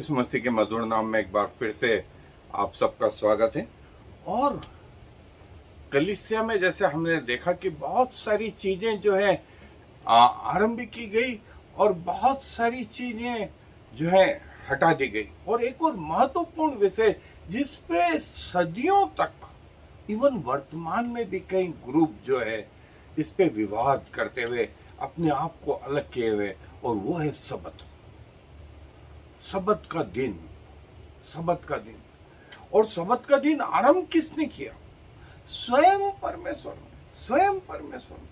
यीशु मसीह के मधुर नाम में एक बार फिर से आप सबका स्वागत है। और कलीसिया में जैसे हमने देखा कि बहुत सारी चीजें जो है आरंभ की गई और बहुत सारी चीजें जो है हटा दी गई। और एक और महत्वपूर्ण विषय जिस पे सदियों तक इवन वर्तमान में भी कई ग्रुप जो है इस पे विवाद करते हुए अपने आप को अलग किए हुए, और वो है सबत। सबत का दिन, सबत का दिन। और सबत का दिन आरंभ किसने किया? स्वयं परमेश्वर ने, स्वयं परमेश्वर ने।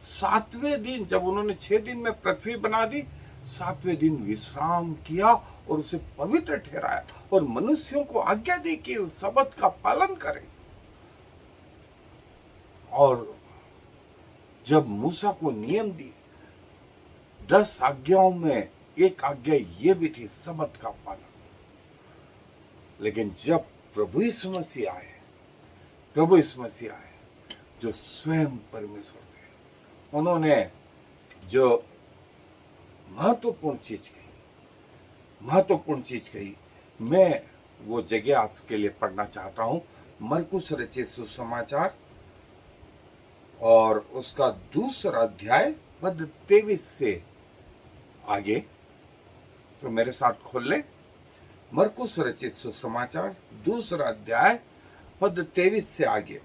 7वें दिन जब उन्होंने 6 दिन में पृथ्वी बना दी, 7वें दिन विश्राम किया और उसे पवित्र ठहराया और मनुष्यों को आज्ञा दी कि उस सबत का पालन करें। और जब मूसा को नियम दिए, 10 आज्ञाओं में एक आज्ञा ये भी थी, सबत का पालन। लेकिन जब प्रभु यीशु मसीह आए, प्रभु यीशु मसीह आए जो स्वयं परमेश्वर थे, उन्होंने जो महत्वपूर्ण चीज कही, मैं वो जगह आपके लिए पढ़ना चाहता हूं। मरकुस रचित सुसमाचार और उसका 2 अध्याय पद 23 से आगे, तो मेरे साथ खोल ले। मरकुस रचित सुसमाचार 2 अध्याय पद 23 से आगे।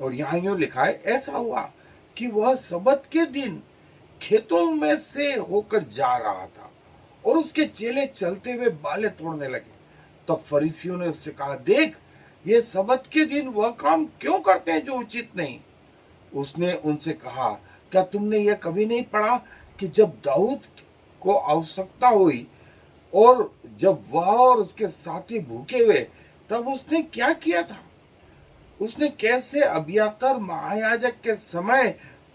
और यहां यूं लिखा है, ऐसा हुआ कि वह सबत के दिन खेतों में से होकर जा रहा था और उसके चेले चलते हुए बालें तोड़ने लगे। तब फरीसियों ने उससे कहा, देख, ये सबत के दिन वह काम क्यों करते हैं जो उचित नहीं। उसने उनसे कहा, क्या तुमने यह कभी नहीं पढ़ा कि जब दाऊद को आवश्यकता हुई और जब वह और उसके साथी भूखे हुए, तब उसने क्या किया था? उसने कैसे अबियातार महायाजक के समय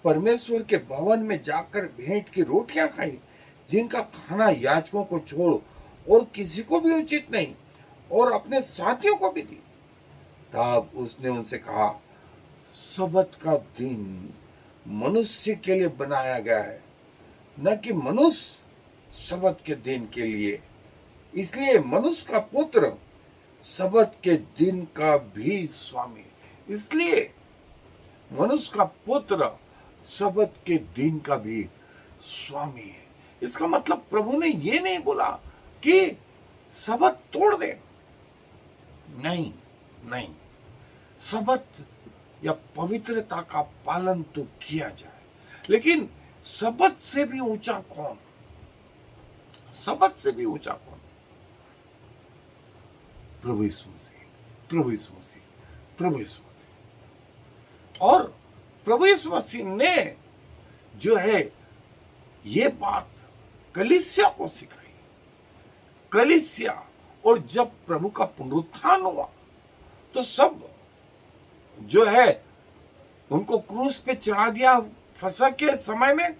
परमेश्वर के भवन में जाकर भेंट की रोटियां खाई, जिनका खाना याजकों को छोड़ और किसी को भी उचित नहीं, और अपने साथियों को भी दी। तब उसने उनसे कहा, सबत का दिन मनुष्य के लिए बनाया गया है, न कि मनुष्य सबत के दिन के लिए। इसलिए मनुष्य का पुत्र सबत के दिन का भी स्वामी। इसलिए मनुष्य का पुत्र सबत के दिन का भी स्वामी है। इसका मतलब प्रभु ने ये नहीं बोला कि सबत तोड़ दे, नहीं नहीं। सबत या पवित्रता का पालन तो किया जाए, लेकिन सबत से भी ऊंचा कौन? सबत से भी ऊंचा कौन? प्रभु यीशु मसीह, प्रभु यीशु मसीह, प्रभु यीशु मसीह। और प्रभु यीशु मसीह ने जो है ये बात कलीसिया को सिखाई। कलीसिया, और जब प्रभु का पुनरुत्थान हुआ तो सब जो है उनको क्रूस पे चढ़ा दिया फसह के समय में,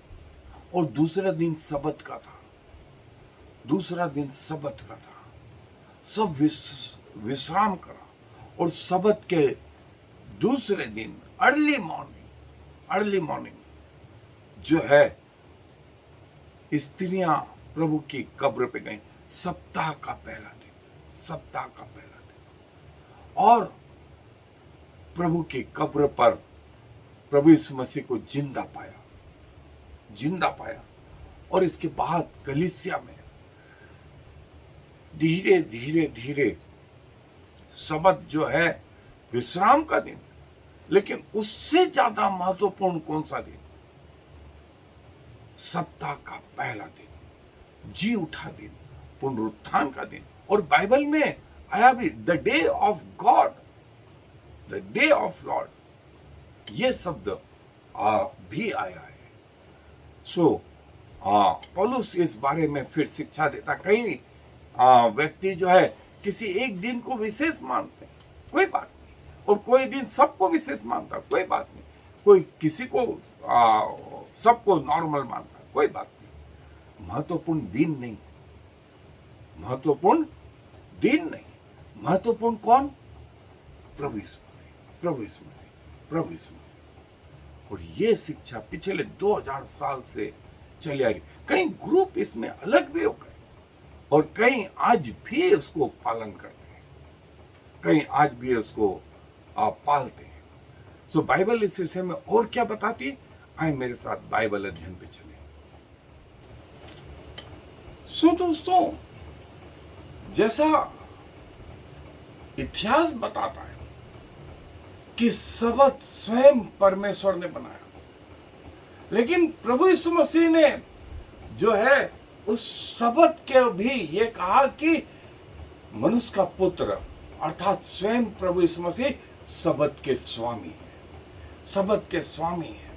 और दूसरा दिन सबत का था, दूसरा दिन सबत का था। सब विश्राम करा, और सबत के दूसरे दिन अर्ली मॉर्निंग जो है स्त्रियां प्रभु की कब्र पे गईं। सप्ताह का पहला दिन, और प्रभु की कब्र पर प्रभु यीशु मसीह को जिंदा पाया। और इसके बाद कलीसिया में धीरे धीरे सबत जो है विश्राम का दिन, लेकिन उससे ज्यादा महत्वपूर्ण कौन सा दिन? सप्ताह का पहला दिन, जी उठा दिन, पुनरुत्थान का दिन। और बाइबल में आया भी, the day of God, the day of Lord, ये शब्द भी आया है। सो पौलुस इस बारे में फिर शिक्षा देता। कहीं व्यक्ति जो है किसी एक दिन को विशेष मानते हैं, कोई बात नहीं, और कोई दिन सबको विशेष मानता, कोई बात नहीं। कोई किसी को सबको नॉर्मल मानता, कोई बात नहीं। महत्वपूर्ण दिन नहीं, महत्वपूर्ण दिन नहीं। महत्वपूर्ण कौन? प्रभु यीशु मसीह, प्रभु यीशु मसीह, प्रभु यीशु मसीह। और ये शिक्षा पिछले 2000 साल से चली आ रही। कई ग्रुप इसमें अलग भी हो गए, और कई आज भी उसको पालन करते हैं, कई आज भी उसको पालते हैं। सो बाइबल इस विषय में और क्या बताती है, आए मेरे साथ बाइबल अध्ययन पे चले। सो दोस्तों, जैसा इतिहास बताता है कि सबत स्वयं परमेश्वर ने बनाया, लेकिन प्रभु यीशु मसीह ने जो है उस सबत के भी ये कहा कि मनुष्य का पुत्र अर्थात स्वयं प्रभु यीशु मसीह सबत के स्वामी है, सबत के स्वामी है।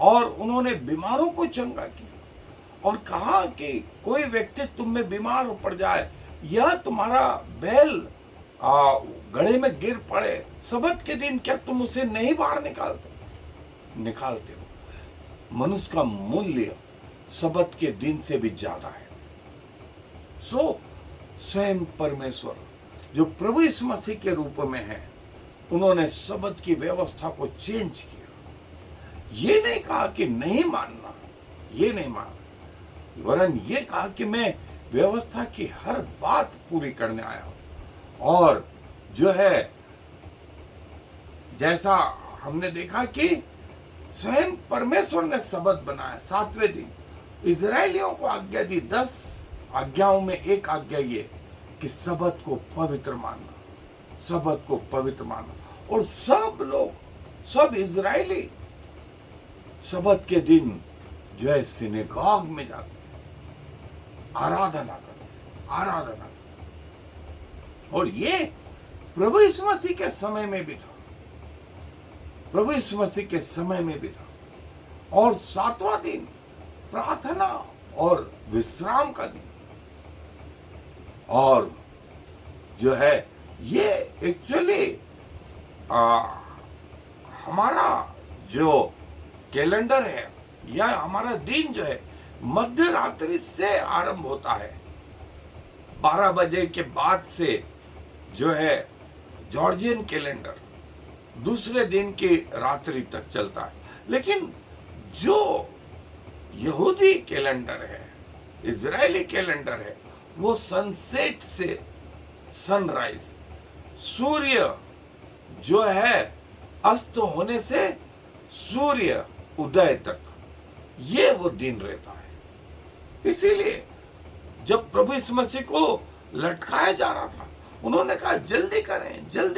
और उन्होंने बीमारों को चंगा किया और कहा कि कोई व्यक्ति तुम में बीमार पड़ जाए या तुम्हारा बैल गड्ढे में गिर पड़े, सबत के दिन क्या तुम उसे नहीं बाहर निकालते हो। मनुष्य का मूल्य सबत के दिन से भी ज्यादा है। सो स्वयं परमेश्वर जो प्रभु यीशु मसीह के रूप में है, उन्होंने सबत की व्यवस्था को चेंज किया। ये नहीं कहा कि नहीं मानना, ये नहीं माना, वरन ये कहा कि मैं व्यवस्था की हर बात पूरी करने आया हूं। और जो है जैसा हमने देखा कि स्वयं परमेश्वर ने सबत बनाया, 7वें दिन इजरायलियों को आज्ञा दी। 10 आज्ञाओं में एक आज्ञा ये कि सबत को पवित्र मानना, सबत को पवित्र मानना। और सब लोग, सब इजरायली सबत के दिन जो है सिनेगॉग में जाते हैं, आराधना करते। और ये प्रभु यीशु मसीह के समय में भी था, प्रभु यीशु मसीह के समय में भी था। और 7वां दिन प्रार्थना और विश्राम का दिन। और जो है ये एक्चुअली हमारा जो कैलेंडर है या हमारा दिन जो है मध्य रात्रि से आरंभ होता है। 12 बजे के बाद से जो है जॉर्जियन कैलेंडर दूसरे दिन की रात्रि तक चलता है। लेकिन जो यहूदी कैलेंडर है, इजरायली कैलेंडर है, वो सनसेट से सनराइज, सूर्य जो है अस्त होने से सूर्य उदय तक, ये वो दिन रहता है। इसीलिए जब प्रभु यीशु मसीह को लटकाया जा रहा था, उन्होंने कहा जल्दी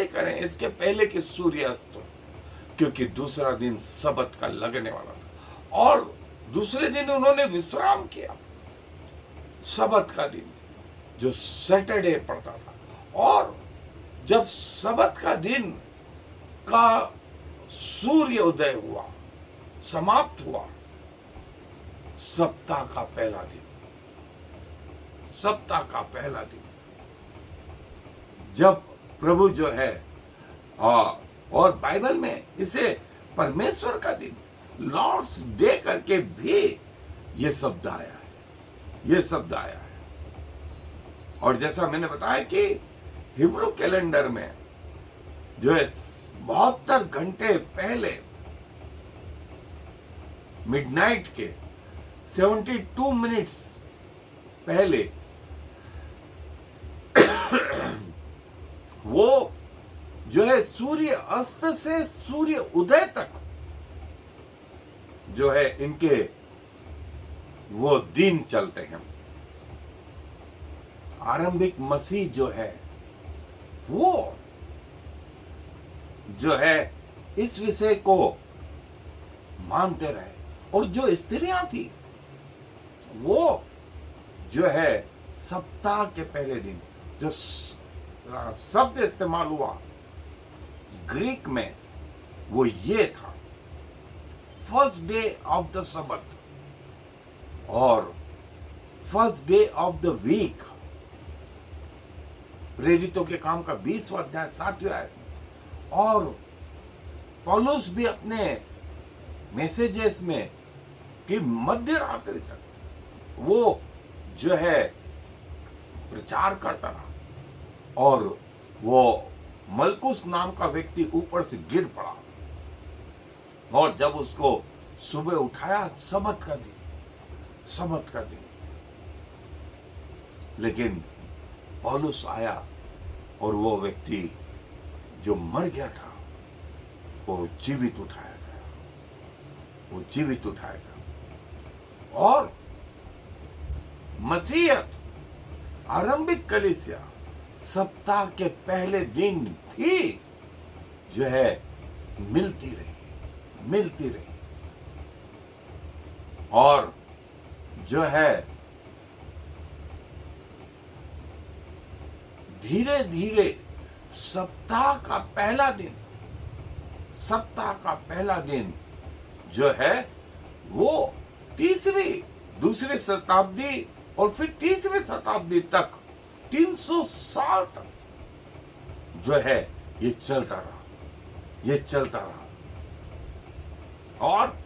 करें इसके पहले कि सूर्य अस्त हो, क्योंकि दूसरा दिन सबत का लगने वाला था। और दूसरे दिन उन्होंने विश्राम किया, सबत का दिन जो सैटरडे पड़ता था। और जब सबत का दिन का सूर्य उदय हुआ, समाप्त हुआ, सप्ताह का पहला दिन, सप्ताह का पहला दिन जब प्रभु जो है और बाइबल में इसे परमेश्वर का दिन, लॉर्ड्स डे करके भी ये शब्द आया है, ये शब्द आया है। और जैसा मैंने बताया कि हिब्रू कैलेंडर में जो है 72 घंटे पहले मिडनाइट के 72 मिनट्स पहले वो जो है सूर्य अस्त से सूर्य उदय तक जो है इनके वो दिन चलते हैं। आरंभिक मसीह जो है वो जो है इस विषय को मानते रहे। और जो स्त्रियां थी वो जो है सप्ताह के पहले दिन, जो शब्द इस्तेमाल हुआ ग्रीक में वो ये था, फर्स्ट डे ऑफ द सबत और first day of the week. प्रेरितों के काम का 20वां अध्याय 7वें आयत में। और पौलुस भी अपने मैसेजेस में कि मध्य रात्रि तक वो जो है प्रचार करता रहा। और वो मलकुस नाम का व्यक्ति ऊपर से गिर पड़ा और जब उसको सुबह उठाया, सबत का दिन, सबत का दिन। लेकिन पौलुस आया और वो व्यक्ति जो मर गया था वो जीवित उठाया गया, वो जीवित उठाया गया। और मसीहत, आरंभिक कलीसिया सप्ताह के पहले दिन भी जो है मिलती रही और जो है धीरे धीरे सप्ताह का पहला दिन जो है वो दूसरी शताब्दी और फिर तीसरी शताब्दी तक 300 साल तक जो है ये चलता रहा और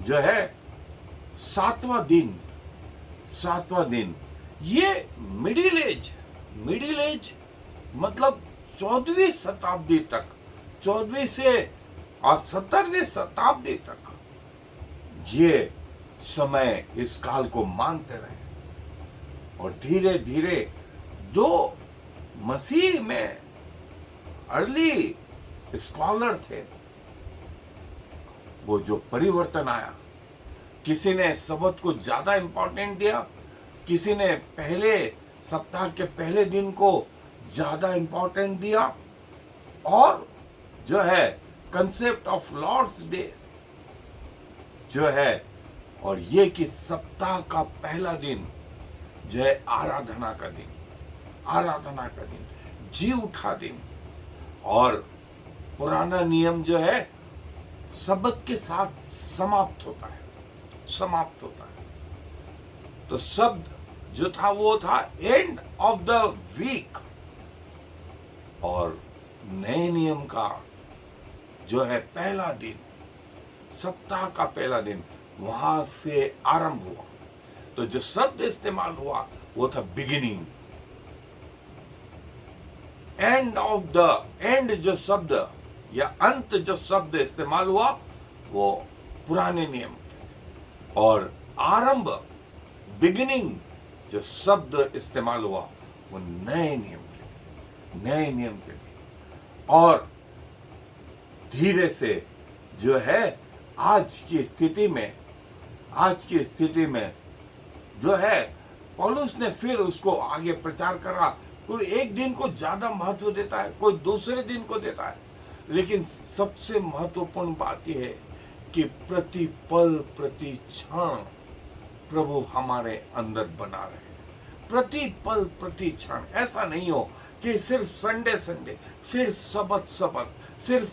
जो है सातवां दिन ये मिडिल एज मतलब 14वीं शताब्दी तक, 14वीं से और 17वीं शताब्दी तक ये समय इस काल को मानते रहे। और धीरे धीरे जो मसीह में अर्ली स्कॉलर थे, वो जो परिवर्तन आया, किसी ने सबत को ज्यादा इंपॉर्टेंट दिया, किसी ने पहले सप्ताह के पहले दिन को ज्यादा इंपॉर्टेंट दिया, और जो है कंसेप्ट ऑफ लॉर्ड्स डे जो है, और ये कि सप्ताह का पहला दिन जो है आराधना का दिन, जी उठा दिन। और पुराना नियम जो है सबत के साथ समाप्त होता है। तो शब्द जो था वो था एंड ऑफ द वीक, और नए नियम का जो है पहला दिन, सप्ताह का पहला दिन, वहां से आरंभ हुआ। तो जो शब्द इस्तेमाल हुआ वो था बिगिनिंग। एंड जो शब्द या अंत जो शब्द इस्तेमाल हुआ वो पुराने नियम के, और आरंभ बिगिनिंग जो शब्द इस्तेमाल हुआ वो नए नियम के लिए। और धीरे से जो है आज की स्थिति में जो है पौलुस ने फिर उसको आगे प्रचार करा। कोई एक दिन को ज्यादा महत्व देता है, कोई दूसरे दिन को देता है, लेकिन सबसे महत्वपूर्ण बात यह है कि प्रति पल प्रति क्षण प्रभु हमारे अंदर बना रहे। प्रति पल प्रति क्षण, ऐसा नहीं हो कि सिर्फ संडे, सिर्फ सबत, सिर्फ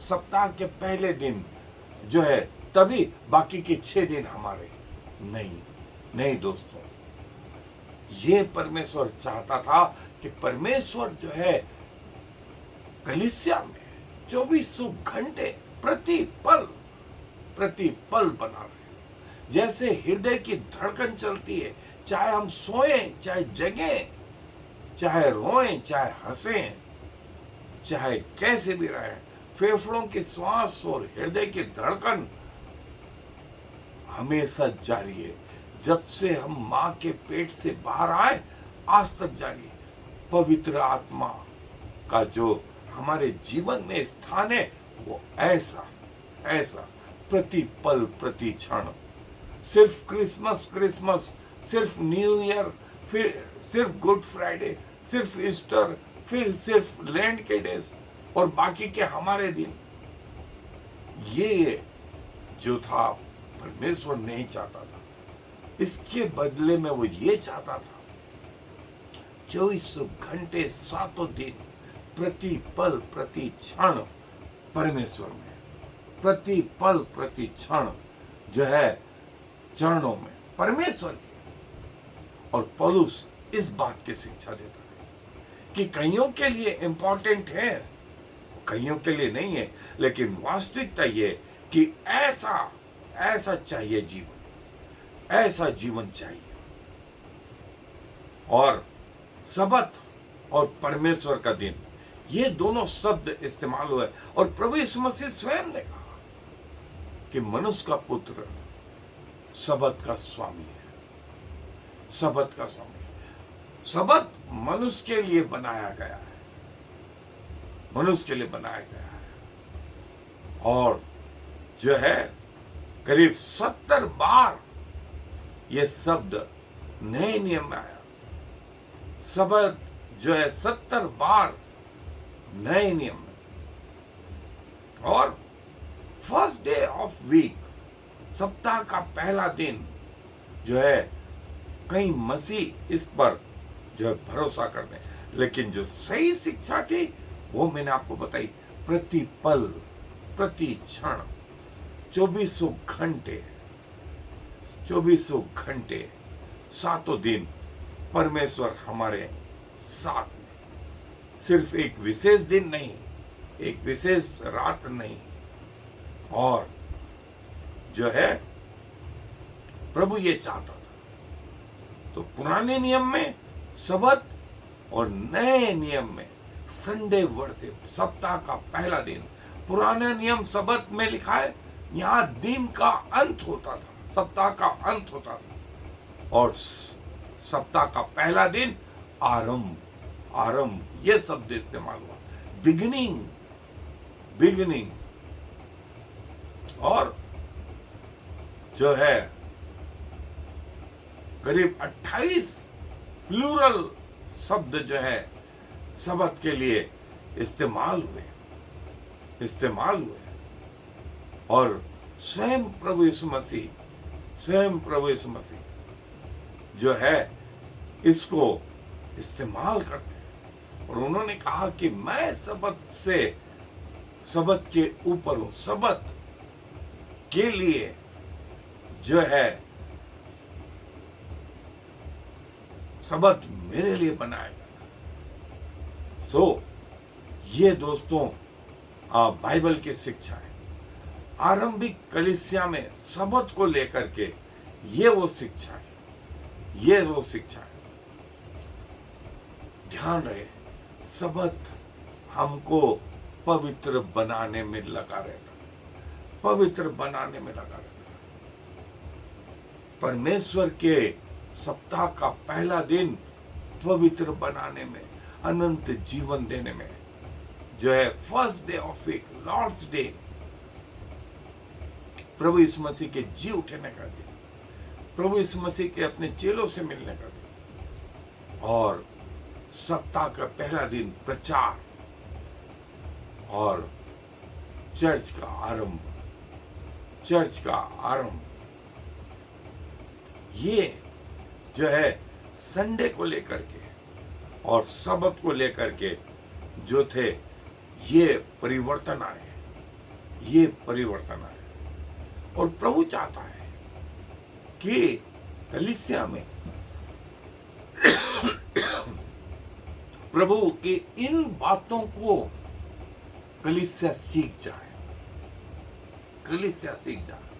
सप्ताह के पहले दिन जो है तभी बाकी के 6 दिन हमारे। नहीं दोस्तों, ये परमेश्वर चाहता था कि परमेश्वर जो है कलीसिया में 2400 घंटे प्रति पल बना रहे। जैसे हृदय की धड़कन चलती है, चाहे हम सोएं, चाहे जगें, चाहे रोएं, चाहे हंसें, चाहे कैसे भी रहें, फेफड़ों की श्वास और हृदय की धड़कन हमेशा जारी है। जब से हम मां के पेट से बाहर आए आज तक जारी है। पवित्र आत्मा का जो हमारे जीवन में स्थान है वो ऐसा प्रति पल प्रति क्षण, सिर्फ क्रिसमस, सिर्फ न्यू ईयर, फिर सिर्फ गुड फ्राइडे, सिर्फ ईस्टर, फिर सिर्फ लैंड के डेज और बाकी के हमारे दिन, ये जो था परमेश्वर नहीं चाहता था। इसके बदले में वो ये चाहता था 2400 घंटे 7 दिन प्रति पल प्रति क्षण परमेश्वर में, प्रति पल प्रति क्षण जो है चरणों में परमेश्वर के। और पौलुस इस बात की शिक्षा देता है कि कईयों के लिए इंपॉर्टेंट है, कईयों के लिए नहीं है, लेकिन वास्तविकता ये कि ऐसा चाहिए जीवन, ऐसा जीवन चाहिए। और सबत और परमेश्वर का दिन, ये दोनों शब्द इस्तेमाल हुए। और प्रभु यीशु मसीह स्वयं ने कहा कि मनुष्य का पुत्र सबत का स्वामी है, सबत का स्वामी। सबत मनुष्य के लिए बनाया गया है, मनुष्य के लिए बनाया गया है। और जो है करीब 70 बार ये शब्द नए नियम में आया। सबत जो है 70 बार नए नियम में। और फर्स्ट डे ऑफ वीक, सप्ताह का पहला दिन जो है, कई मसीह इस पर जो है भरोसा करते हैं, लेकिन जो सही शिक्षा थी वो मैंने आपको बताई। प्रति पल, प्रति क्षण, 24 घंटे, 7 दिन परमेश्वर हमारे साथ में। सिर्फ एक विशेष दिन नहीं, एक विशेष रात नहीं। और जो है प्रभु ये चाहता था। तो पुराने नियम में सबत और नए नियम में संडे वर्शिप, सप्ताह का पहला दिन। पुराने नियम सबत में लिखा है, यहाँ दिन का अंत होता था, सप्ताह का अंत होता था। और सप्ताह का पहला दिन आरंभ, आरंभ ये शब्द इस्तेमाल हुआ, बिगिनिंग, बिगिनिंग। और जो है करीब 28 प्लूरल शब्द जो है सबत के लिए इस्तेमाल हुए। और स्वयं प्रभु यीशु मसीह जो है इसको इस्तेमाल करते हैं। और उन्होंने कहा कि मैं सबत के ऊपर हूं, सबत के लिए जो है सबत मेरे लिए बनाया गया। सो ये दोस्तों बाइबल की शिक्षा है। आरंभिक कलीसिया में सबत को लेकर के ये वो शिक्षा है, ये वो शिक्षा है। ध्यान रहे, सबत हमको पवित्र बनाने में लगा रहेगा, पवित्र बनाने में लगा रहेगा। परमेश्वर के सप्ताह का पहला दिन पवित्र बनाने में, अनंत जीवन देने में, जो है first day of week, Lord's day, प्रभु यीशु मसीह के जी उठने का दिन, प्रभु यीशु मसीह के अपने चेलों से मिलने का दिन। और सप्ताह का पहला दिन प्रचार और चर्च का आरंभ, चर्च का आरंभ। ये जो है संडे को लेकर के और सबत को लेकर के जो थे, ये परिवर्तन आए, ये परिवर्तन आए। और प्रभु चाहता है कि कलीसिया में प्रभु की इन बातों को कलीसिया सीख जाए, कलीसिया सीख जाए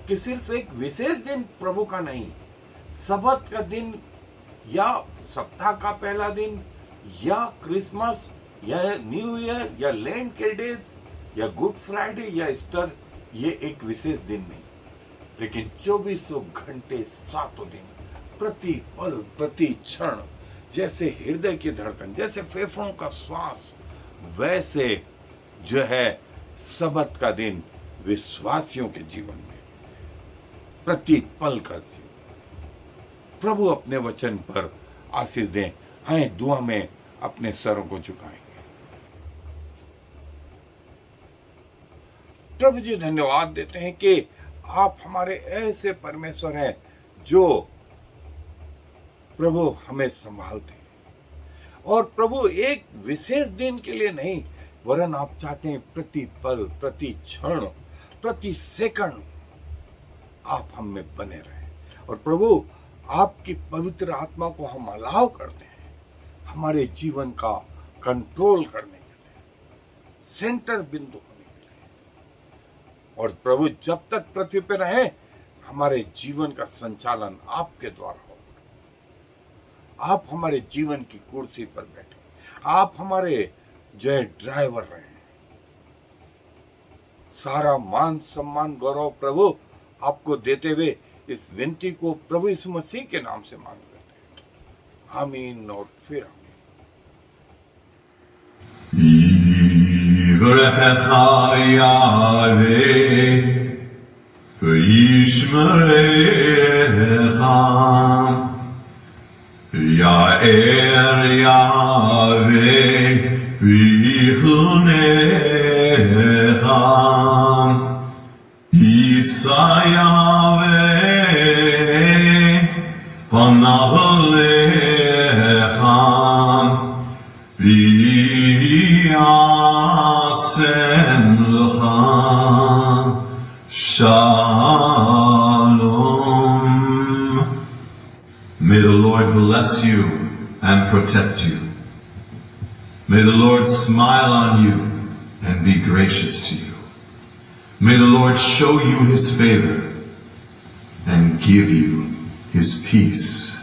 कि सिर्फ एक विशेष दिन प्रभु का नहीं, सबत का दिन या सप्ताह का पहला दिन या क्रिसमस या न्यू ईयर या लैंड के डेज या गुड फ्राइडे या ईस्टर, ये एक विशेष दिन नहीं, लेकिन 24 घंटे 7 दिन, प्रति पल, प्रति क्षण, जैसे हृदय की धड़कन, जैसे फेफड़ों का श्वास, वैसे जो है सबत का दिन विश्वासियों के जीवन में प्रति पल का जीवन। प्रभु अपने वचन पर आशीष दें। आए दुआ में अपने सरों को झुकाएंगे। प्रभु जी, धन्यवाद देते हैं कि आप हमारे ऐसे परमेश्वर हैं जो प्रभु हमें संभालते हैं। और प्रभु एक विशेष दिन के लिए नहीं, वरन आप चाहते हैं प्रति पल, प्रति क्षण, प्रति सेकंड आप हम में बने रहें। और प्रभु आपकी पवित्र आत्मा को हम अलाव करते हैं हमारे जीवन का कंट्रोल करने के लिए, सेंटर बिंदु होने के लिए। और प्रभु जब तक पृथ्वी पे रहे, हमारे जीवन का संचालन आपके द्वारा हो। आप हमारे जीवन की कुर्सी पर बैठे, आप हमारे जो है ड्राइवर रहे। सारा मान सम्मान गौरव प्रभु आपको देते हुए इस विनती को प्रभु यीशु मसीह के नाम से मांग लेते हैं। आमीन और फिर आमीन। יברכך יהוה וישמרך, יאר יהוה ויחונך, יישא יהוה פניו אליך וישם לך shalom. May the Lord bless you and protect you. May the Lord smile on you and be gracious to you. May the Lord show you his favor and give you his peace.